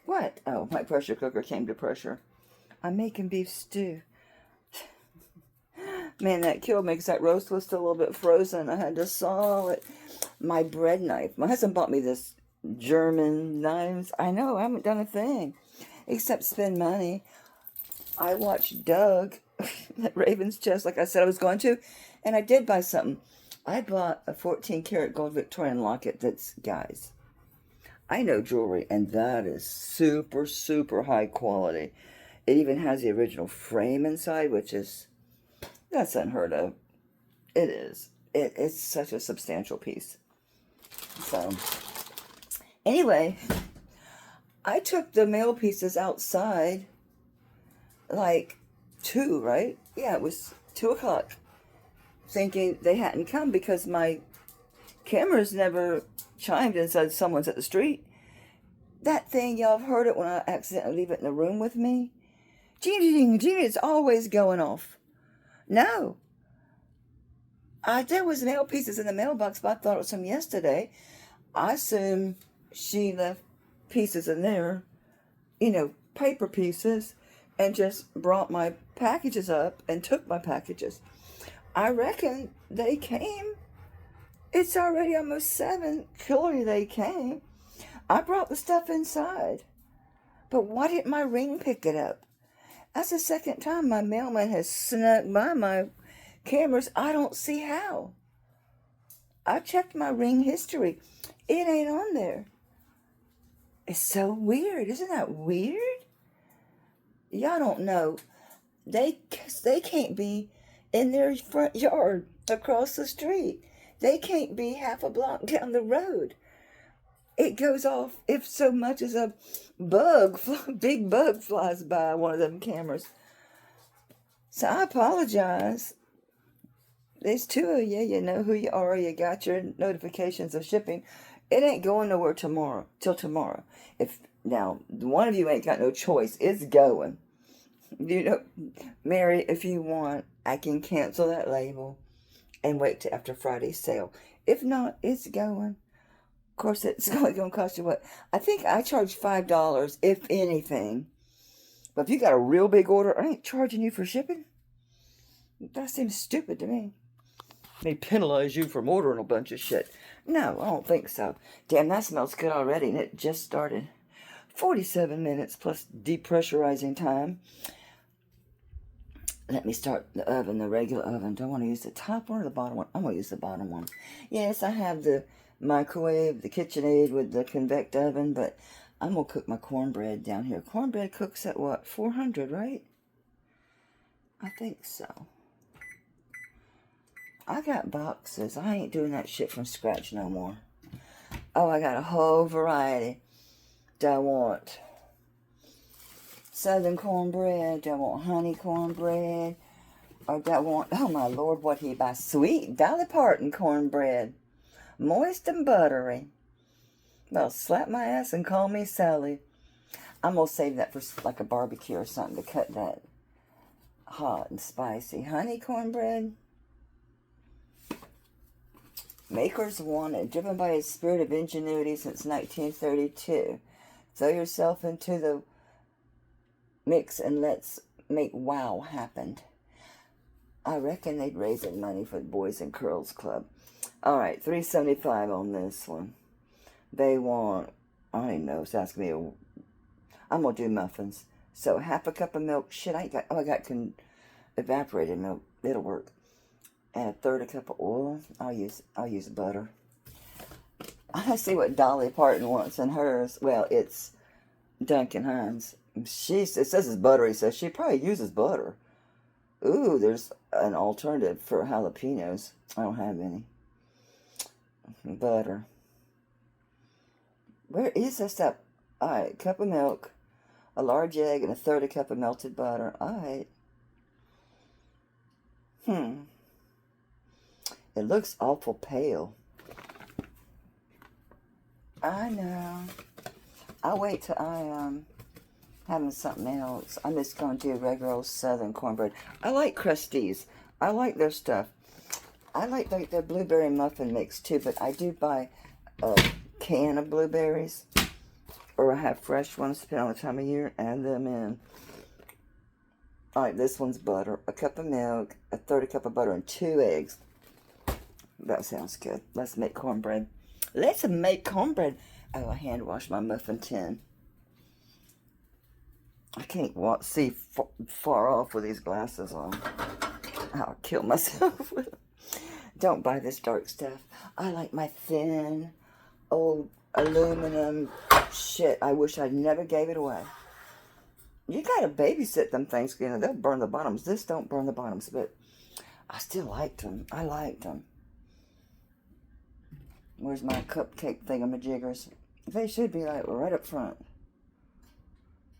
What? Oh, my pressure cooker came to pressure. I'm making beef stew. Man, that killed me because that roast was still a little bit frozen. I had to saw it. My bread knife. My husband bought me this German knives. I know, I haven't done a thing except spend money. I watched Doug at Raven's Chest like I said I was going to, and I did buy something. I bought a 14 karat gold Victorian locket that's, guys, I know jewelry, and that is super, super high quality. It even has the original frame inside, which is, that's unheard of. It is. It's such a substantial piece. So, anyway, I took the mail pieces outside, like 2, right? Yeah, it was 2 o'clock, thinking they hadn't come because my cameras never chimed and said someone's at the street. That thing, y'all have heard it when I accidentally leave it in the room with me. Genie, it's always going off. No. There was nail pieces in the mailbox, but I thought it was from yesterday. I assume she left pieces in there, paper pieces, and just brought my packages up and took my packages. I reckon they came. It's already almost 7. Clearly they came. I brought the stuff inside. But why didn't my ring pick it up? That's the second time my mailman has snuck by my cameras. I don't see how. I checked my ring history. It ain't on there. It's so weird. Isn't that weird? Y'all don't know. They can't be in their front yard across the street. They can't be half a block down the road. It goes off if so much as a big bug flies by one of them cameras. So I apologize. There's 2 of you. You know who you are. You got your notifications of shipping. It ain't going nowhere till tomorrow. Now, one of you ain't got no choice. It's going. Mary, if you want, I can cancel that label and wait till after Friday's sale. If not, it's going. Of course, it's only going to cost you what? I think I charge $5, if anything. But if you got a real big order, I ain't charging you for shipping. That seems stupid to me. They penalize you for ordering a bunch of shit. No, I don't think so. Damn, that smells good already, and it just started. 47 minutes plus depressurizing time. Let me start the oven, the regular oven. Do I want to use the top one or the bottom one? I'm going to use the bottom one. Yes, I have the microwave, the KitchenAid with the convect oven, but I'm going to cook my cornbread down here. Cornbread cooks at what? 400, right? I think so. I got boxes. I ain't doing that shit from scratch no more. Oh, I got a whole variety. Do I want southern cornbread? Do I want honey cornbread? Or do I want, oh my Lord, what he buy? Sweet Dolly Parton cornbread. Moist and buttery. Well, slap my ass and call me Sally. I'm going to save that for like a barbecue or something to cut that hot and spicy. Honey cornbread. Makers wanted, driven by a spirit of ingenuity since 1932. Throw yourself into the mix and let's make wow happen. I reckon they'd raise the money for the Boys and Girls Club. All right, $3.75 on this one. They want, I don't even know, it's asking me, I'm going to do muffins. So half a cup of milk. Shit, I got evaporated milk. It'll work. And a third a cup of oil. I'll use butter. I see what Dolly Parton wants in hers. Well, it's Duncan Hines. It says it's buttery, so she probably uses butter. Ooh, there's an alternative for jalapenos. I don't have any. Butter. Where is this stuff? Alright, cup of milk, a large egg, and a third a cup of melted butter. Alright. It looks awful pale. I know. I'll wait till I having something else. I'm just going to do regular old southern cornbread. I like Krusteaz. I like their stuff. I like their blueberry muffin mix too, but I do buy a can of blueberries. or I have fresh ones, depending on the time of year, add them in. Alright, this one's butter. A cup of milk, a third a cup of butter, and 2 eggs. That sounds good. Let's make cornbread. Let's make cornbread. Oh, I hand washed my muffin tin. I can't see far off with these glasses on. I'll kill myself with them. Don't buy this dark stuff. I like my thin, old aluminum shit. I wish I'd never gave it away. You gotta babysit them things, you know, they'll burn the bottoms. This don't burn the bottoms, but I still liked them. I liked them. Where's my cupcake thingamajiggers? They should be like right up front.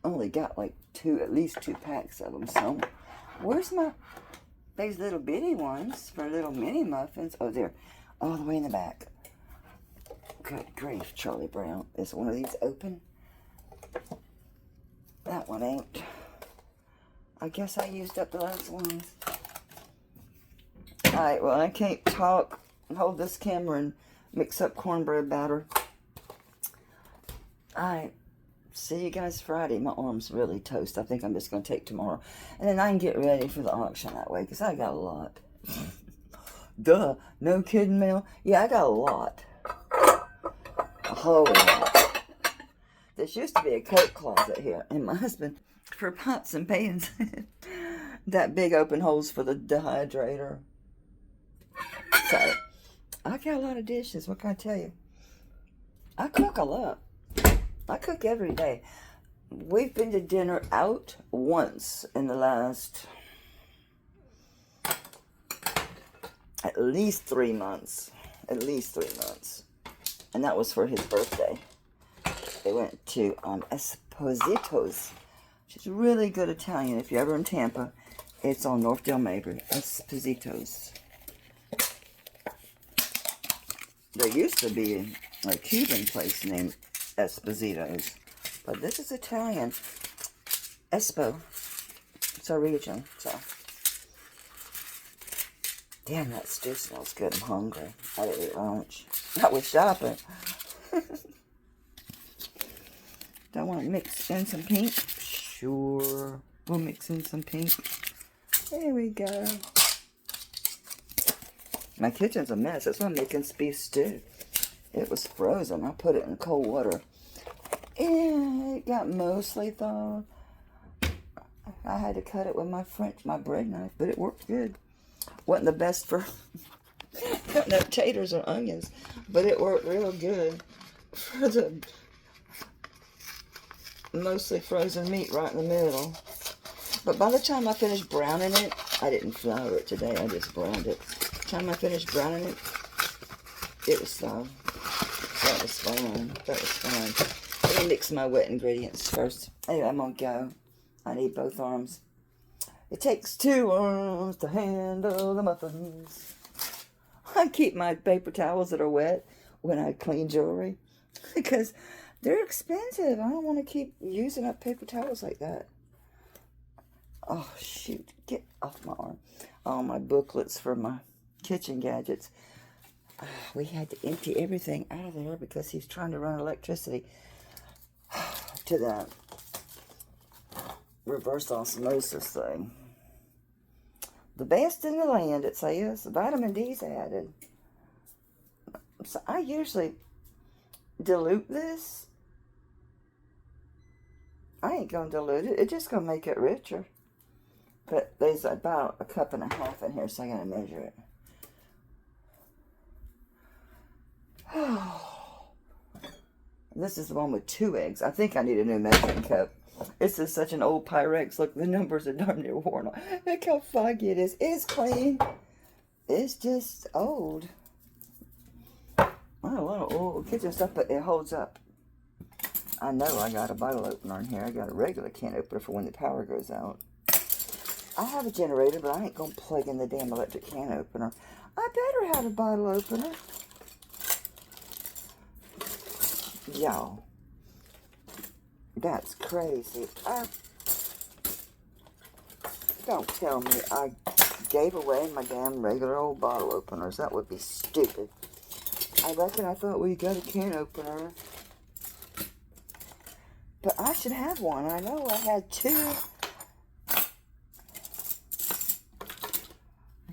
Only got like at least 2 packs of them. So where's these little bitty ones for little mini muffins? Oh, they're all the way in the back. Good grief, Charlie Brown. Is one of these open? That one ain't. I guess I used up the last ones. Alright, well, I can't talk and hold this camera and mix up cornbread batter. Alright, see you guys Friday. My arm's really toast. I think I'm just going to take tomorrow. And then I can get ready for the auction that way, because I got a lot. Duh, no kidding, Mel? Yeah, I got a lot. A whole lot. This used to be a coat closet here, and my husband, for pots and pans, that big open holes for the dehydrator. So, I got a lot of dishes. What can I tell you? I cook a lot. I cook every day. We've been to dinner out once in the last at least 3 months. At least 3 months. And that was for his birthday. They went to Esposito's, which is really good Italian. If you're ever in Tampa, it's on North Del Mabry. Esposito's. There used to be a Cuban place named Esposito's, but this is Italian. Espo. It's our region, so. Damn, that stew smells good. I'm hungry. I didn't eat lunch. I was shopping. Do I want to mix in some pink? Sure. We'll mix in some pink. There we go. My kitchen's a mess. That's why I'm making beef stew. It was frozen. I put it in cold water. And it got mostly thawed. I had to cut it with my bread knife, but it worked good. Wasn't the best for cutting up taters or onions, but it worked real good for the mostly frozen meat right in the middle. But by the time I finished browning it, I didn't flour it today, I just browned it. By the time I finished browning it, it was thawed. That was fine. That was fine. Let me mix my wet ingredients first. Anyway, I'm gonna go. I need both arms. It takes 2 arms to handle the muffins. I keep my paper towels that are wet when I clean jewelry because they're expensive. I don't want to keep using up paper towels like that. Oh, shoot. Get off my arm. All my booklets for my kitchen gadgets. We had to empty everything out of there because he's trying to run electricity to that reverse osmosis thing. The best in the land, it says. Vitamin D's added. So I usually dilute this. I ain't going to dilute it. It's just going to make it richer. But there's about 1.5 cups in here, so I got to measure it. This is the one with 2 eggs. I think I need a new measuring cup. This is such an old Pyrex. Look, the numbers are darn near worn off. Look how foggy it is. It's clean. It's just old. I have a lot of old kitchen stuff, but it holds up. I know I got a bottle opener in here. I got a regular can opener for when the power goes out. I have a generator, but I ain't going to plug in the damn electric can opener. I better have a bottle opener. Y'all. That's crazy. Don't tell me I gave away my damn regular old bottle openers. That would be stupid. I thought we got a can opener. But I should have one. I know I had 2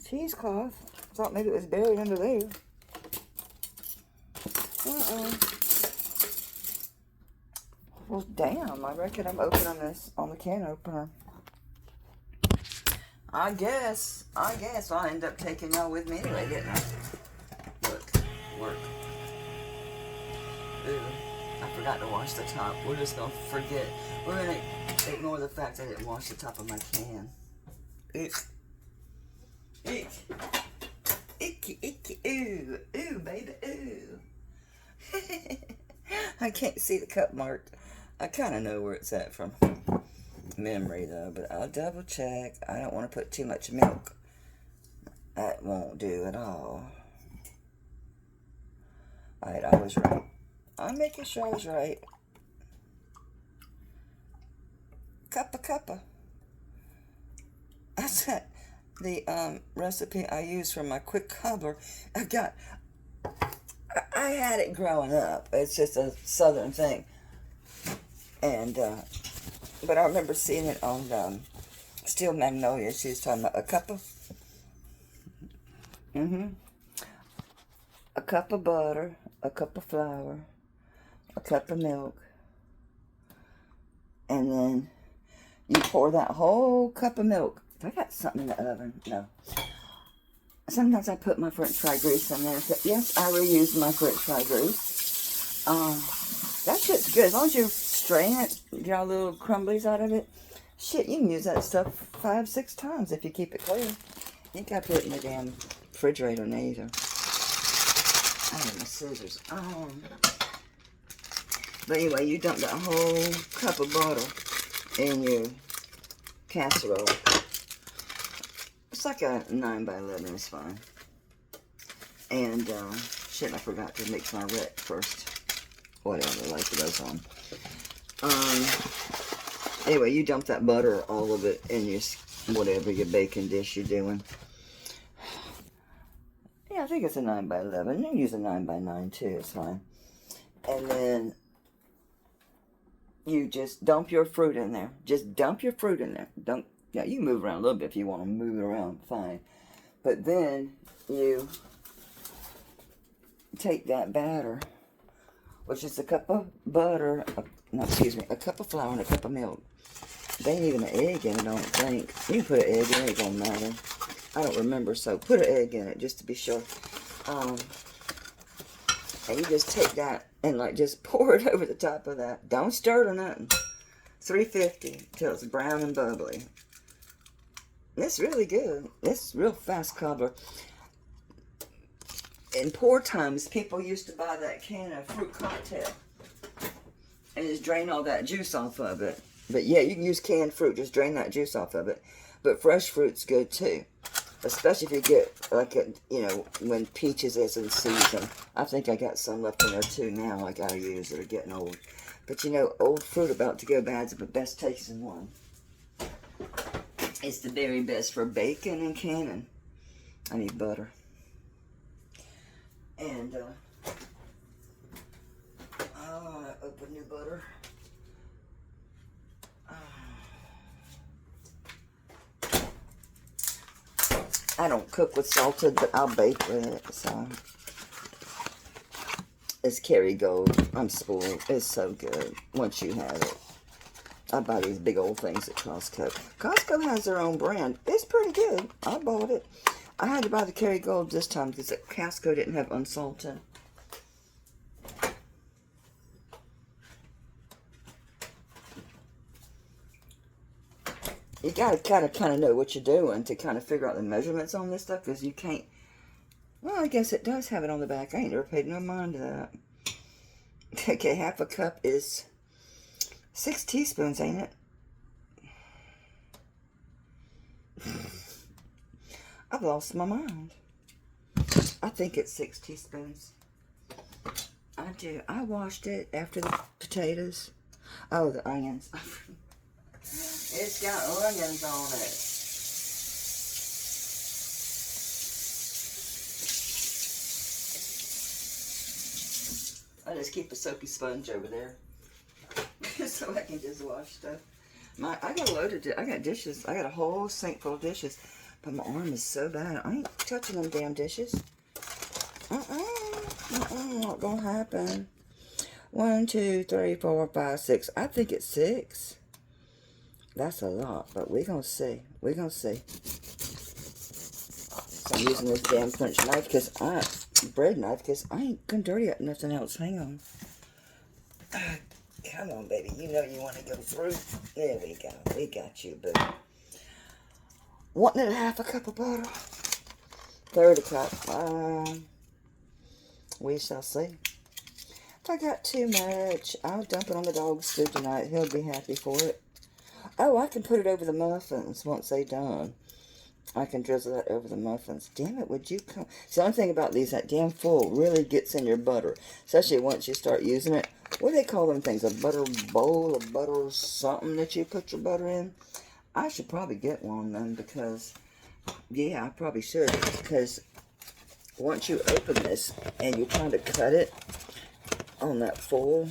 cheesecloth. Thought maybe it was buried under there. Well, damn, I reckon I'm opening this on the can opener. I guess I'll end up taking y'all with me anyway, didn't I? Look, work. Ooh, I forgot to wash the top. We're just gonna forget. We're gonna ignore the fact I didn't wash the top of my can. Eek. Eek. Icky, icky, ooh. Ooh, baby, ooh. I can't see the cup mark. I kind of know where it's at from memory, though, but I'll double check. I don't want to put too much milk. That won't do at all. Alright, I was right. I'm making sure I was right. Cuppa. That's the recipe I use for my quick cobbler. I had it growing up. It's just a southern thing. And, but I remember seeing it on Steel Magnolia. She was talking about a cup of butter, a cup of flour, a cup of milk, and then you pour that whole cup of milk. I got something in the oven. No. Sometimes I put my French fry grease in there. Yes, I reuse my French fry grease. That shit's good. As long as you strain it, get all the little crumblies out of it. Shit, you can use that stuff 5-6 times if you keep it clear. I think I put it in the damn refrigerator later. I have my scissors. But anyway, you dump that whole cup of butter in your casserole. It's like a 9x11, it's fine. And, shit, I forgot to mix my Ret first. Whatever, like it goes on. Anyway, you dump that butter, all of it, in your, whatever, your baking dish you're doing. Yeah, I think it's a 9x11. You can use a 9x9 too, it's fine. And then you just dump your fruit in there. Just dump your fruit in there. Yeah, you can move around a little bit if you want to move it around, fine. But then you take that batter, which is a cup of butter, a cup of flour and a cup of milk. There ain't even an egg in it, I don't think. You can put an egg in it, it don't matter. I don't remember, so put an egg in it just to be sure. And you just take that and like just pour it over the top of that. Don't stir it or nothing. 350 till it's brown and bubbly. It's really good. It's real fast cobbler. In poor times, people used to buy that can of fruit cocktail and just drain all that juice off of it. But yeah, you can use canned fruit. Just drain that juice off of it. But fresh fruit's good too. Especially if you get, like, when peaches is in season. I think I got some left in there too now I gotta use that are getting old. But old fruit about to go bad is the best tasting one. It's the very best for baking and canning. I need butter. And, I open new butter. I don't cook with salted, but I'll bake with it, so. It's Kerrygold. I'm spoiled. It's so good once you have it. I buy these big old things at Costco. Costco has their own brand. It's pretty good. I bought it. I had to buy the Kerrygold this time because Costco didn't have unsalted. You gotta kind of know what you're doing to kind of figure out the measurements on this stuff, because you can't. Well, I guess it does have it on the back. I ain't never paid no mind to that. Okay, half a cup is 6 teaspoons, ain't it? I've lost my mind. I think it's 6 teaspoons. I do. I washed it after the potatoes. Oh, the onions. It's got onions on it. I just keep a soapy sponge over there. just so I can just wash stuff. I got a load of I got dishes. I got a whole sink full of dishes. But my arm is so bad. I ain't touching them damn dishes. Not gonna happen. 1, 2, 3, 4, 5, 6. I think it's 6. That's a lot, but we're gonna see. We're gonna see. So I'm using this damn French knife bread knife, because I ain't gonna dirty up nothing else. Hang on. Come on, baby. You know you want to go through. There we go. We got you, boo. 1.5 cup of butter. 1/3 cup. We shall see. If I got too much, I'll dump it on the dog's food tonight. He'll be happy for it. Oh, I can put it over the muffins once they're done. I can drizzle that over the muffins. Damn it, would you come? See, the only thing about these, that damn foil really gets in your butter. Especially once you start using it. What do they call them things? A butter bowl, a butter something that you put your butter in? I should probably get one then because, yeah, I probably should. Because once you open this and you're trying to cut it on that foil,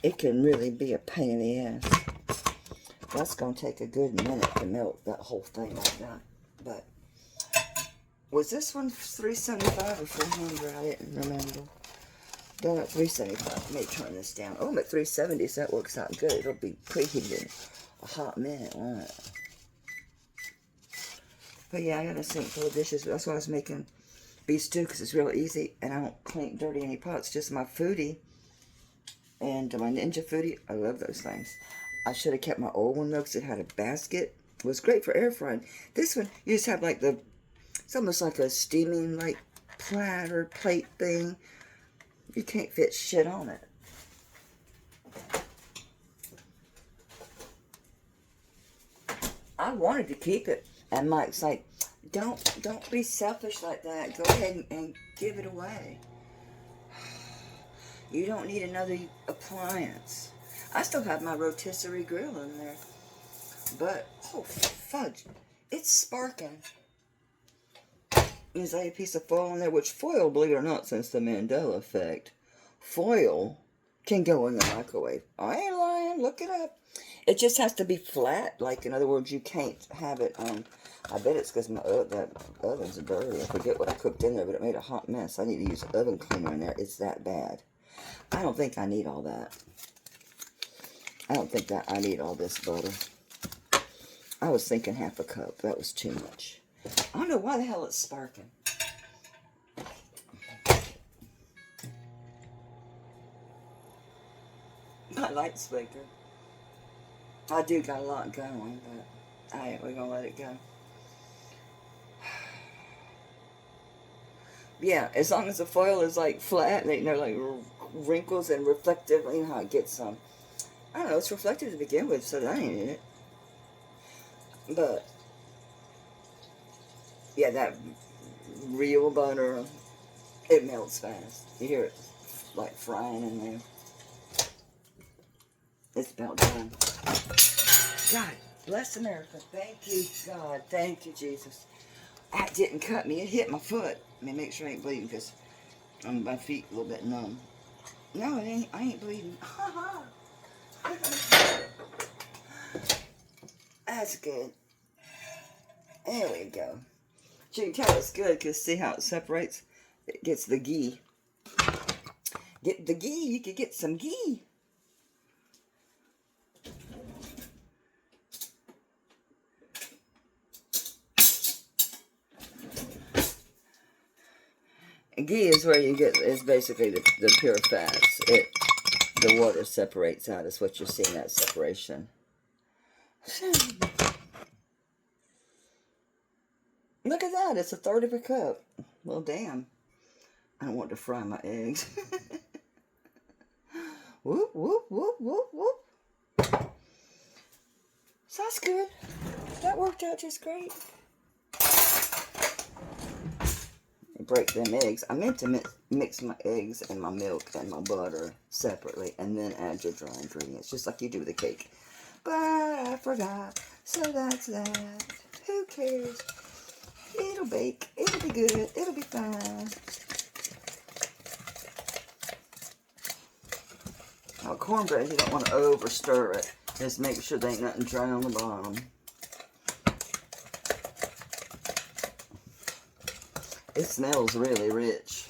it can really be a pain in the ass. That's going to take a good minute to melt that whole thing like that. But, was this one $3.75 or $400? I didn't remember. Done at $3.75. Let me turn this down. Oh, I'm at $3.70, so that works out good. It'll be preheated in a hot minute, won't it? But yeah, I got a sink full of dishes. That's why I was making beef stew, because it's real easy. And I don't dirty any pots. Just my foodie and my Ninja foodie. I love those things. I should have kept my old one though, because it had a basket. It was great for air frying. This one, you just have like it's almost like a steaming like platter plate thing. You can't fit shit on it. I wanted to keep it, and Mike's like, don't be selfish like that. Go ahead and give it away. You don't need another appliance. I still have my rotisserie grill in there. But, oh, fudge. It's sparking. There's a piece of foil in there, which foil, believe it or not, since the Mandela effect, foil can go in the microwave. I ain't lying. Look it up. It just has to be flat. Like, in other words, you can't have it, I bet it's because that oven's dirty. I forget what I cooked in there, but it made a hot mess. I need to use oven cleaner in there. It's that bad. I don't think I need all that. I don't think that I need all this butter. I was thinking 1/2 cup. That was too much. I don't know why the hell it's sparking. My light speaker. I do got a lot going, but we're gonna let it go. Yeah, as long as the foil is like flat and ain't like wrinkles and reflective, you know how it gets some. I don't know, it's reflective to begin with, so that ain't in it. But, yeah, that real butter, it melts fast. You hear it, like, frying in there. It's about done. God, bless America. Thank you, God. Thank you, Jesus. That didn't cut me. It hit my foot. Let me make sure I ain't bleeding, because my feet a little bit numb. No, it ain't. I ain't bleeding. That's good. There we go. You can tell it's good because see how it separates? It gets the ghee. Get the ghee. You could get some ghee. Ghee is where you get, is basically the pure fats. The water separates out, is what you're seeing, that separation. Look at that, it's 1/3 of a cup. Well, damn. I don't want to fry my eggs. Whoop, whoop, whoop, whoop, whoop. So that's good. That worked out just great. Break them eggs. I meant to mix my eggs and my milk and my butter separately and then add your dry ingredients, just like you do with a cake. But I forgot, so that's that. Who cares? It'll bake. It'll be good. It'll be fine. Now, cornbread, you don't want to over stir it. Just make sure there ain't nothing dry on the bottom. It smells really rich.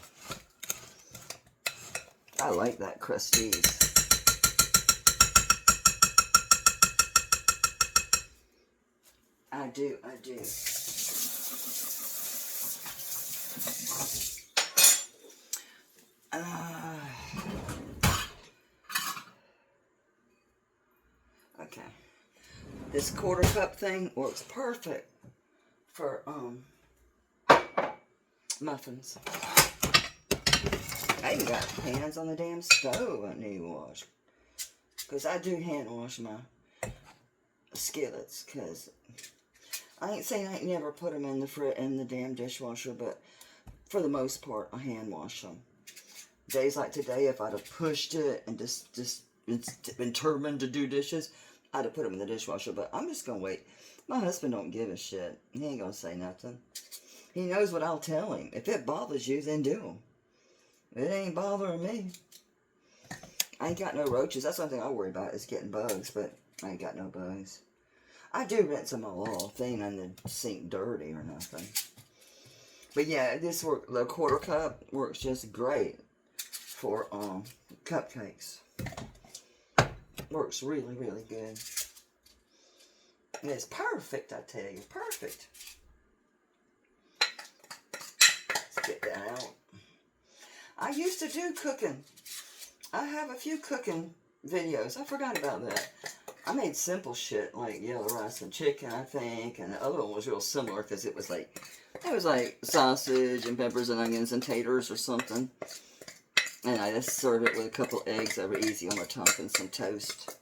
I like that crusties. I do. Okay. This quarter cup thing works perfect for muffins. I even got pans on the damn stove I need to wash. Because I do hand wash my skillets. Because I ain't saying I ain't never put them in the damn dishwasher, but for the most part, I hand wash them. Days like today, if I'd have pushed it and just been determined to do dishes, I'd have put them in the dishwasher. But I'm just gonna wait. My husband don't give a shit. He ain't gonna say nothing. He knows what I'll tell him. If it bothers you, then do them. It ain't bothering me. I ain't got no roaches. That's one thing I worry about is getting bugs, but I ain't got no bugs. I do rinse them all off. They ain't in the sink dirty or nothing. But yeah, the quarter cup works just great for cupcakes. Works really, really good. And it's perfect, I tell you. Perfect. Let's get that out. I used to do cooking. I have a few cooking videos. I forgot about that. I made simple shit like yellow rice and chicken, I think, and the other one was real similar because it was like sausage and peppers and onions and taters or something. And I just serve it with a couple eggs that were easy on the top and some toast.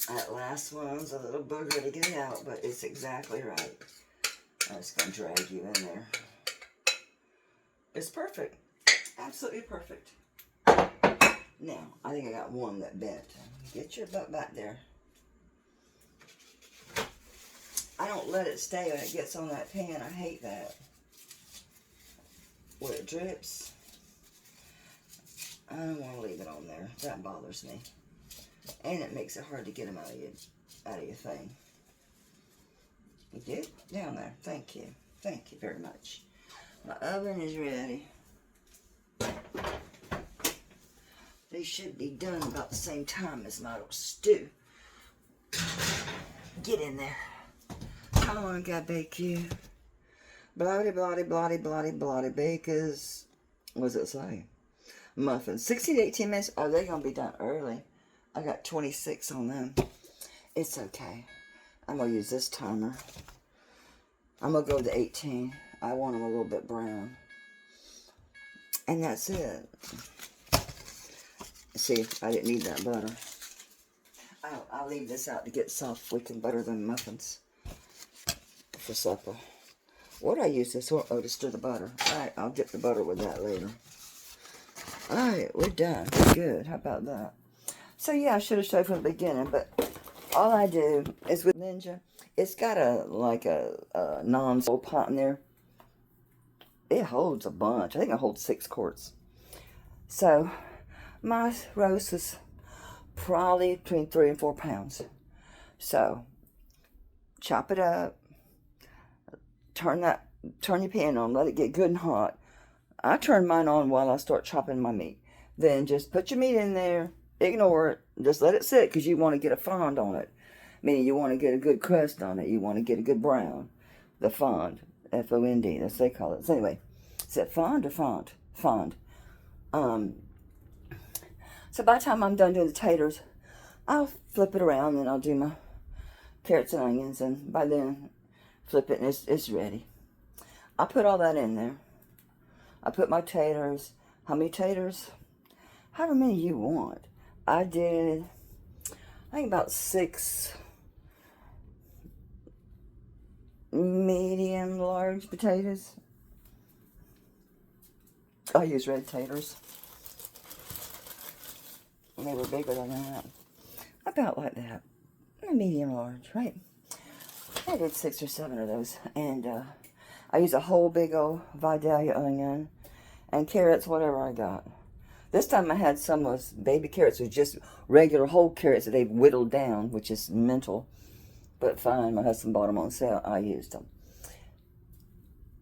That last one's a little booger to get out, but it's exactly right. I'm just going to drag you in there. It's perfect. Absolutely perfect. Now, I think I got one that bent. Get your butt back there. I don't let it stay when it gets on that pan. I hate that. Where it drips. I don't want to leave it on there. That bothers me. And it makes it hard to get them out of your thing. You did? Down there. Thank you. Thank you very much. My oven is ready. They should be done about the same time as my little stew. Get in there. How long I gotta bake you? Bloody, bloody, bloody, bloody, bloody bakers. What does it say? Muffins. 16 to 18 minutes. Are they gonna be done early? I got 26 on them. It's okay. I'm gonna use this timer. I'm gonna go to 18. I want them a little bit brown. And that's it. See, I didn't need that butter. I'll leave this out to get soft. We can butter them muffins for supper. What do I use this for? Oh, to stir the butter. Alright, I'll dip the butter with that later. Alright, we're done. We're good. How about that? So yeah, I should have showed from the beginning, but all I do is with Ninja, it's got a non-stick pot in there. It holds a bunch. I think it holds 6 quarts. So my roast is probably between 3 and 4 pounds. So chop it up. Turn your pan on. Let it get good and hot. I turn mine on while I start chopping my meat. Then just put your meat in there. Ignore it. Just let it sit because you want to get a fond on it. Meaning you want to get a good crust on it. You want to get a good brown. The fond. F-O-N-D. That's what they call it. So anyway, is it fond or fond? Fond. So by the time I'm done doing the taters, I'll flip it around and I'll do my carrots and onions. And by then, flip it and it's ready. I put all that in there. I put my taters. How many taters? However many you want. I did, I think about 6 medium large potatoes. I use red taters. And they were bigger than that. About like that. Medium large, right? I did 6 or 7 of those. And I use a whole big old Vidalia onion and carrots, whatever I got. This time I had some was baby carrots, with just regular whole carrots that they've whittled down, which is mental, but fine. My husband bought them on sale. I used them.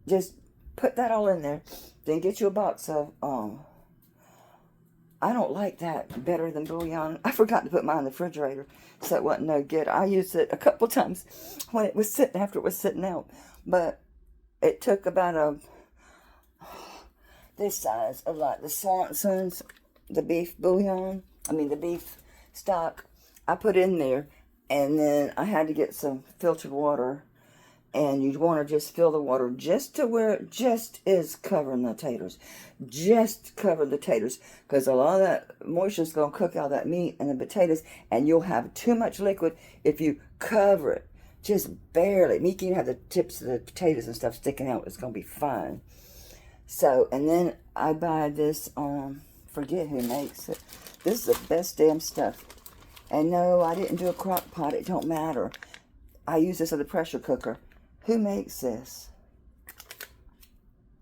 Just put that all in there. Then get you a box of, I don't like that better than bouillon. I forgot to put mine in the refrigerator, so it wasn't no good. I used it a couple times when it was sitting, after it was sitting out. But it took about this size of like the Swanson's, the beef bouillon, the beef stock. I put in there, and then I had to get some filtered water. And you'd want to just fill the water just to where it just is covering the taters. Just cover the taters. Because a lot of that moisture is going to cook out that meat and the potatoes. And you'll have too much liquid if you cover it. Just barely. You can have the tips of the potatoes and stuff sticking out. It's going to be fine. So, and then I buy this, forget who makes it. This is the best damn stuff. And no, I didn't do a crock pot. It don't matter. I use this as a pressure cooker. Who makes this?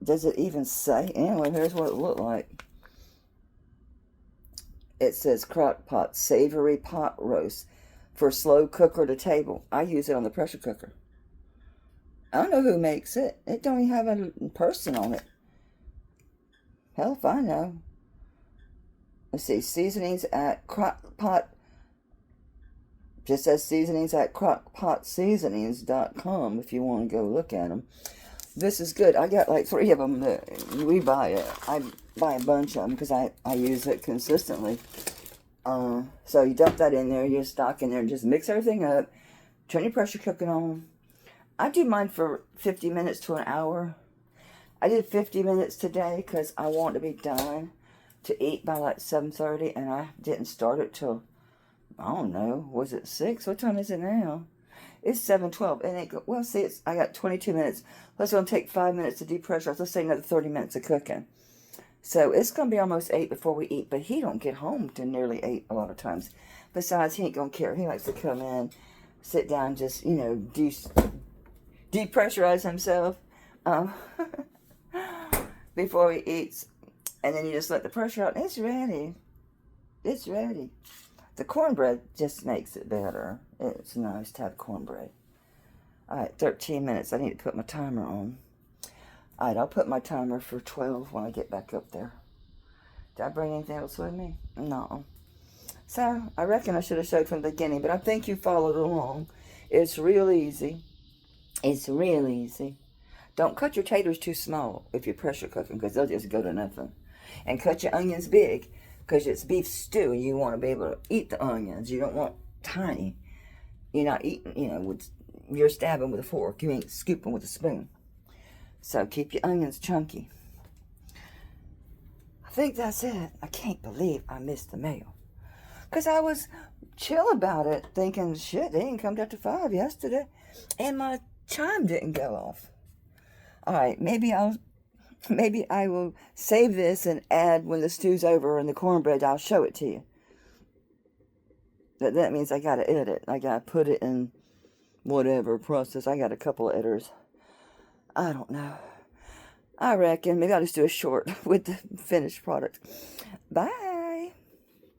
Does it even say? Anyway, here's what it looked like. It says crock pot, savory pot roast for slow cooker to table. I use it on the pressure cooker. I don't know who makes it. It don't even have a person on it. Hell if I know. Let's see, seasonings at crock pot. Just says seasonings at crockpotseasonings.com if you want to go look at them. This is good. I got like 3 of them that we buy. I buy a bunch of them because I use it consistently. So you dump that in there, your stock in there, and just mix everything up. Turn your pressure cooker on. I do mine for 50 minutes to an hour. I did 50 minutes today because I want to be done to eat by like 7:30, and I didn't start it till, I don't know, was it 6? What time is it now? It's 7:12, and it well, see, I got 22 minutes. Let's going to take 5 minutes to depressurize. Let's say another 30 minutes of cooking. So it's going to be almost 8 before we eat, but he don't get home till nearly 8 a lot of times. Besides, he ain't going to care. He likes to come in, sit down, just, depressurize himself before he eats. And then you just let the pressure out. It's ready. It's ready. The cornbread just makes it better. It's nice to have cornbread. All right, 13 minutes. I need to put my timer on. All right, I'll put my timer for 12 when I get back up there. Did I bring anything else with me? No. So, I reckon I should have showed from the beginning, but I think you followed along. It's real easy. It's real easy. Don't cut your taters too small if you're pressure cooking, because they'll just go to nothing. And cut your onions big, because it's beef stew, and you want to be able to eat the onions. You don't want tiny. You're not eating, you're stabbing with a fork. You ain't scooping with a spoon. So keep your onions chunky. I think that's it. I can't believe I missed the mail. Because I was chill about it, thinking, shit, they didn't come after 5 yesterday. And my chime didn't go off. All right, maybe I will save this and add when the stew's over and the cornbread, I'll show it to you. But that means I got to edit. I got to put it in whatever process. I got a couple of editors. I don't know. I reckon maybe I'll just do a short with the finished product. Bye.